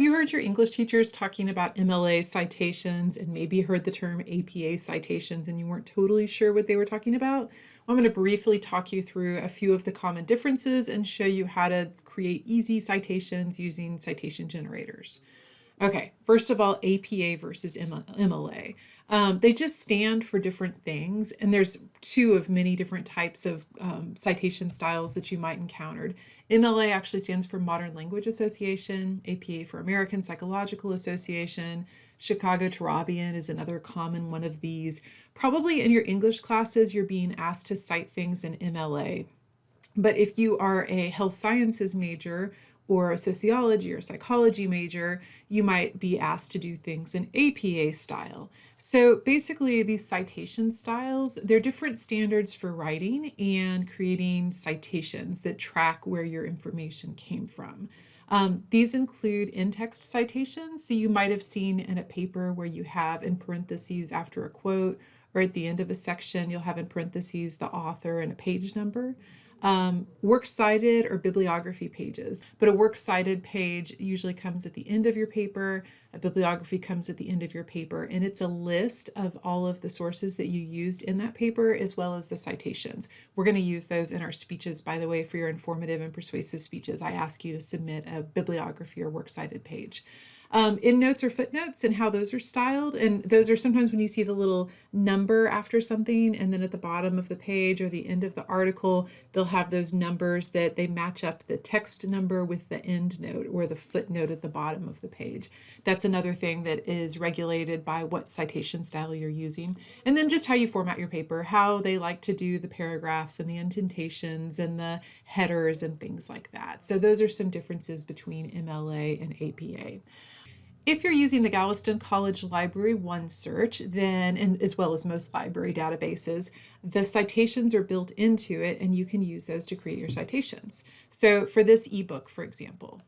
Have you heard your English teachers talking about MLA citations and maybe heard the term APA citations and you weren't totally sure what they were talking about? Well, I'm going to briefly talk you through a few of the common differences and show you how to create easy citations using citation generators. Okay, first of all, APA versus MLA. They just stand for different things, and there's two of many different types of citation styles that you might encounter. MLA actually stands for Modern Language Association, APA for American Psychological Association. Chicago Turabian is another common one of these. Probably in your English classes, you're being asked to cite things in MLA. But if you are a health sciences major or a sociology or psychology major, you might be asked to do things in APA style. So basically these citation styles, they're different standards for writing and creating citations that track where your information came from. These include in-text citations. So you might have seen in a paper where you have in parentheses after a quote, or at the end of a section, you'll have in parentheses the author and a page number. Works cited or bibliography pages, but a works cited page usually comes at the end of your paper, a bibliography comes at the end of your paper, and it's a list of all of the sources that you used in that paper as well as the citations. We're going to use those in our speeches, by the way. For your informative and persuasive speeches, I ask you to submit a bibliography or works cited page. Endnotes or footnotes and how those are styled. And those are sometimes when you see the little number after something, and then at the bottom of the page or the end of the article, they'll have those numbers that they match up the text number with the end note or the footnote at the bottom of the page. That's another thing that is regulated by what citation style you're using. And then just how you format your paper, how they like to do the paragraphs and the indentations and the headers and things like that. So those are some differences between MLA and APA. If you're using the Galveston College Library OneSearch, then, and as well as most library databases, the citations are built into it and you can use those to create your citations. So for this ebook, for example,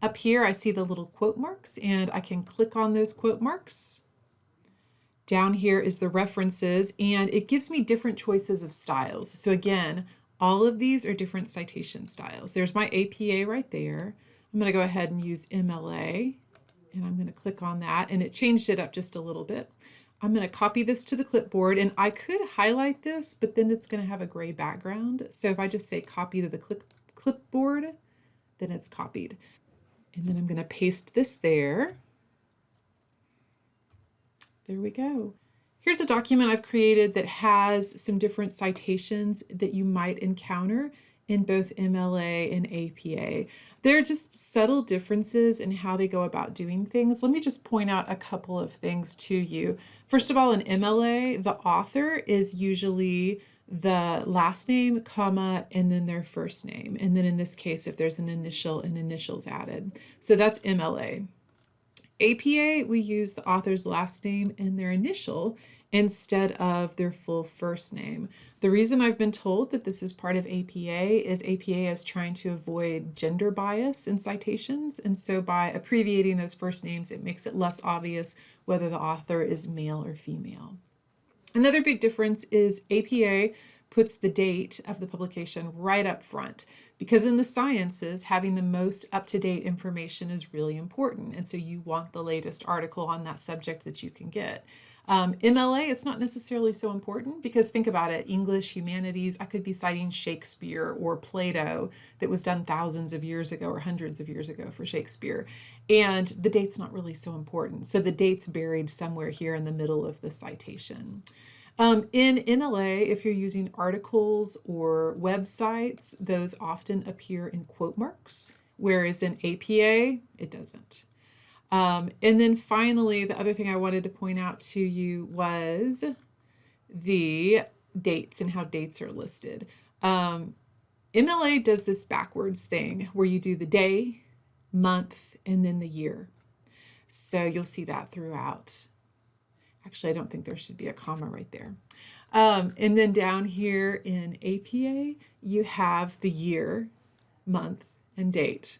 up here I see the little quote marks and I can click on those quote marks. Down here is the references and it gives me different choices of styles. So again, all of these are different citation styles. There's my APA right there. I'm going to go ahead and use MLA and I'm going to click on that and it changed it up just a little bit. I'm going to copy this to the clipboard and I could highlight this, but then it's going to have a gray background. So if I just say copy to the clipboard, then it's copied. And then I'm going to paste this there. There we go. Here's a document I've created that has some different citations that you might encounter in both MLA and APA. There are just subtle differences in how they go about doing things. Let me just point out a couple of things to you. First of all, in MLA, the author is usually the last name, comma, and then their first name. And then in this case, if there's an initial and initials added. So that's MLA. APA, we use the author's last name and their initial instead of their full first name. The reason I've been told that this is part of APA is trying to avoid gender bias in citations. And so by abbreviating those first names, it makes it less obvious whether the author is male or female. Another big difference is APA puts the date of the publication right up front, because in the sciences, having the most up-to-date information is really important. And so you want the latest article on that subject that you can get. MLA, it's not necessarily so important because think about it, English, humanities, I could be citing Shakespeare or Plato that was done thousands of years ago or hundreds of years ago for Shakespeare. And the date's not really so important. So the date's buried somewhere here in the middle of the citation. In MLA, if you're using articles or websites, those often appear in quote marks, whereas in APA, it doesn't. And then finally, the other thing I wanted to point out to you was the dates and how dates are listed. MLA does this backwards thing where you do the day, month, and then the year. So you'll see that throughout. Actually, I don't think there should be a comma right there. And then down here in APA, you have the year, month, and date.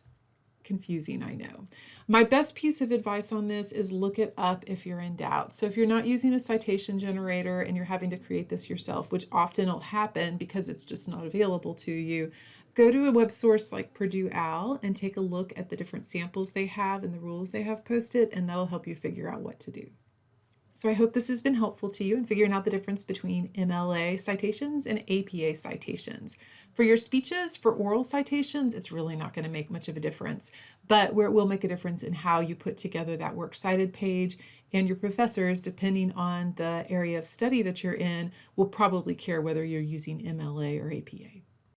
Confusing, I know. My best piece of advice on this is look it up if you're in doubt. So if you're not using a citation generator and you're having to create this yourself, which often will happen because it's just not available to you, Go to a web source like Purdue OWL and take a look at the different samples they have and the rules they have posted, and that'll help you figure out what to do. So I hope this has been helpful to you in figuring out the difference between MLA citations and APA citations. For your speeches, for oral citations, it's really not going to make much of a difference, but where it will make a difference in how you put together that works cited page, and your professors, depending on the area of study that you're in, will probably care whether you're using MLA or APA.